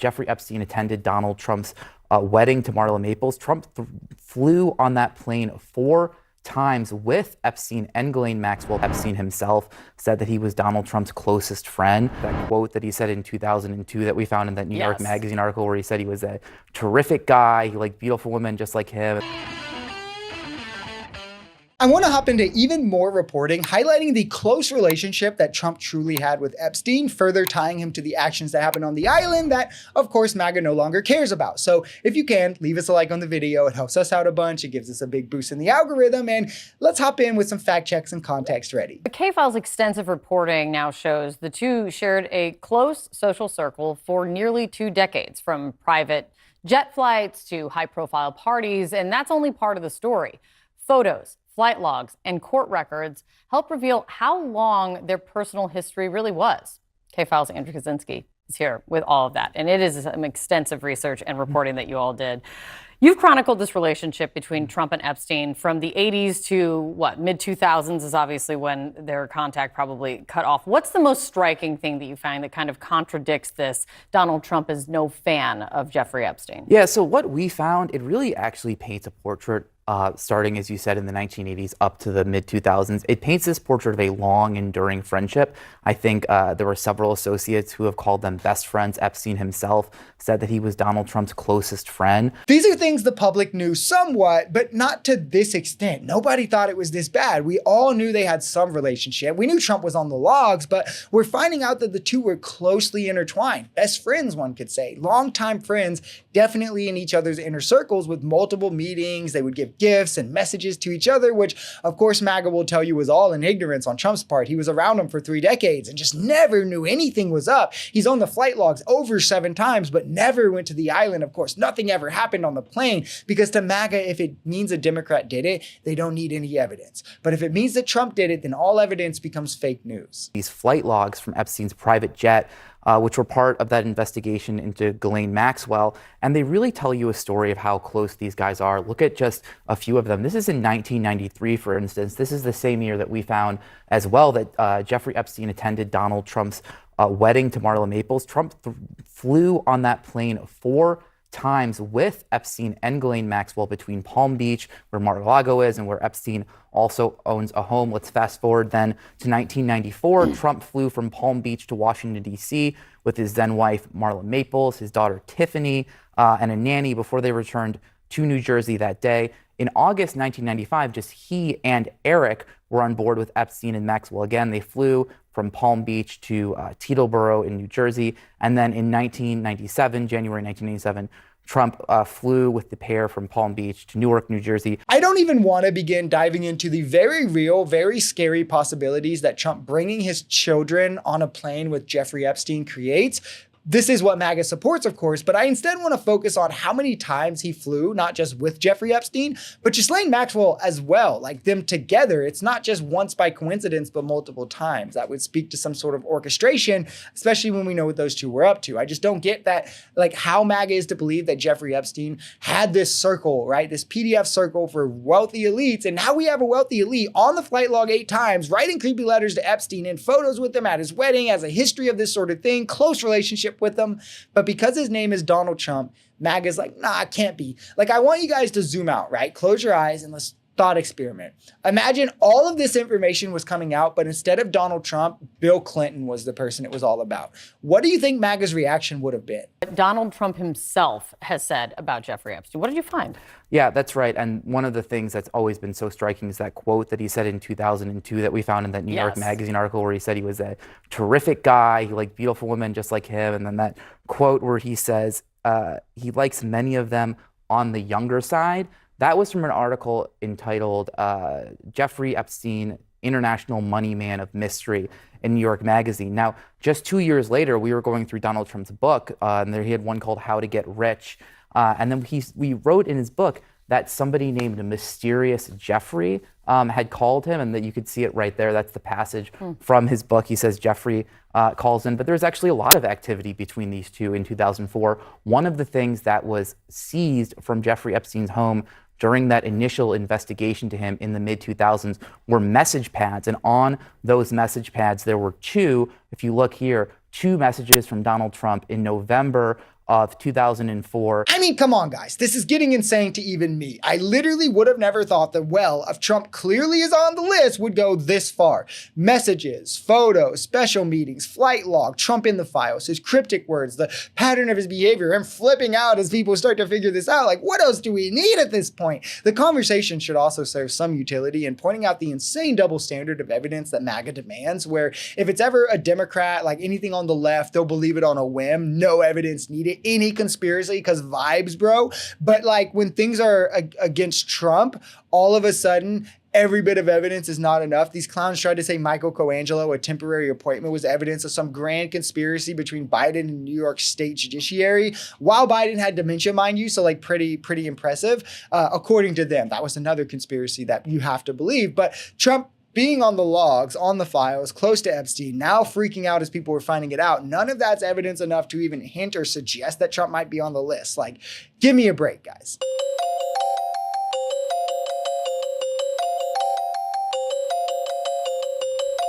Jeffrey Epstein attended Donald Trump's wedding to Marla Maples. Trump flew on that plane 4 times with Epstein and Ghislaine Maxwell. Epstein himself said that he was Donald Trump's closest friend. That quote that he said in 2002 that we found in that New York Magazine article where he said he was a terrific guy, he liked beautiful women just like him. I want to hop into even more reporting, highlighting the close relationship that Trump truly had with Epstein, further tying him to the actions that happened on the island that, of course, MAGA no longer cares about. So if you can, leave us a like on the video. It helps us out a bunch. It gives us a big boost in the algorithm. And let's hop in with some fact checks and context ready. The K-Files' extensive reporting now shows the two shared a close social circle for nearly 2 decades, from private jet flights to high-profile parties, and that's only part of the story. Photos, flight logs, and court records help reveal how long their personal history really was. K-Files' Andrew Kaczynski is here with all of that, and it is some extensive research and reporting that you all did. You've chronicled this relationship between Trump and Epstein from the 80s to, what, mid-2000s is obviously when their contact probably cut off. What's the most striking thing that you find that kind of contradicts this? Donald Trump is no fan of Jeffrey Epstein. Yeah, so what we found, it really actually paints a portrait starting, as you said, in the 1980s up to the mid-2000s. It paints this portrait of a long, enduring friendship. I think there were several associates who have called them best friends. Epstein himself said that he was Donald Trump's closest friend. These are things the public knew somewhat, but not to this extent. Nobody thought it was this bad. We all knew they had some relationship. We knew Trump was on the logs, but we're finding out that the two were closely intertwined. Best friends, one could say. Longtime friends, definitely in each other's inner circles with multiple meetings. They would give gifts and messages to each other, which of course MAGA will tell you was all in ignorance on Trump's part. He was around him for 3 decades and just never knew anything was up. He's on the flight logs over 7 times, but never went to the island. Of course, nothing ever happened on the plane, because to MAGA, if it means a Democrat did it, they don't need any evidence. But if it means that Trump did it, then all evidence becomes fake news. These flight logs from Epstein's private jet, which were part of that investigation into Ghislaine Maxwell, and they really tell you a story of how close these guys are. Look at just a few of them. This is in 1993, for instance. This is the same year that we found as well that Jeffrey Epstein attended Donald Trump's wedding to Marla Maples. Trump flew on that plane 4 times with Epstein and Ghislaine Maxwell between Palm Beach, where Mar-a-Lago is, and where Epstein also owns a home. Let's fast forward then to 1994. Trump flew from Palm Beach to Washington, D.C. with his then wife, Marla Maples, his daughter, Tiffany, and a nanny before they returned to New Jersey that day. In August 1995, just he and Eric were on board with Epstein and Maxwell again. They flew from Palm Beach to Teterboro in New Jersey. And then in January 1997, Trump flew with the pair from Palm Beach to Newark, New Jersey. I don't even want to begin diving into the very real, very scary possibilities that Trump bringing his children on a plane with Jeffrey Epstein creates. This is what MAGA supports, of course, but I instead want to focus on how many times he flew, not just with Jeffrey Epstein, but Ghislaine Maxwell as well, like them together. It's not just once by coincidence, but multiple times. That would speak to some sort of orchestration, especially when we know what those two were up to. I just don't get that, like how MAGA is to believe that Jeffrey Epstein had this circle, right? This PDF circle for wealthy elites. And now we have a wealthy elite on the flight log 8 times, writing creepy letters to Epstein and photos with him at his wedding, as a history of this sort of thing, close relationship with him. But because his name is Donald Trump, MAGA's like, nah, it can't be. Like, I want you guys to zoom out, right? Close your eyes and let's thought experiment. Imagine all of this information was coming out, but instead of Donald Trump, Bill Clinton was the person it was all about. What do you think MAGA's reaction would have been? Donald Trump himself has said about Jeffrey Epstein. What did you find? Yeah, that's right. And one of the things that's always been so striking is that quote that he said in 2002 that we found in that New York Magazine article where he said he was a terrific guy, he liked beautiful women just like him. And then that quote where he says he likes many of them on the younger side. That was from an article entitled Jeffrey Epstein, International Money Man of Mystery in New York Magazine. Now, just 2 years later, we were going through Donald Trump's book, and there he had one called How to Get Rich. And then we wrote in his book that somebody named Mysterious Jeffrey had called him, and that you could see it right there. That's the passage from his book. He says Jeffrey calls in, but there's actually a lot of activity between these two in 2004. One of the things that was seized from Jeffrey Epstein's home during that initial investigation to him in the mid-2000s were message pads. And on those message pads, there were 2, if you look here, 2 messages from Donald Trump in November of 2004. I mean, come on, guys. This is getting insane to even me. I literally would have never thought the well of Trump clearly is on the list would go this far. Messages, photos, special meetings, flight log, Trump in the files, his cryptic words, the pattern of his behavior, him flipping out as people start to figure this out. Like, what else do we need at this point? The conversation should also serve some utility in pointing out the insane double standard of evidence that MAGA demands, where if it's ever a Democrat, like anything on the left, they'll believe it on a whim, no evidence needed, any conspiracy, because vibes, bro. But like when things are against Trump, all of a sudden, every bit of evidence is not enough. These clowns tried to say Michael Coangelo, a temporary appointment, was evidence of some grand conspiracy between Biden and New York State judiciary, while Biden had dementia, mind you, so like pretty impressive. According to them, that was another conspiracy that you have to believe. But Trump being on the logs, on the files, close to Epstein, now freaking out as people were finding it out, none of that's evidence enough to even hint or suggest that Trump might be on the list. Like, give me a break, guys.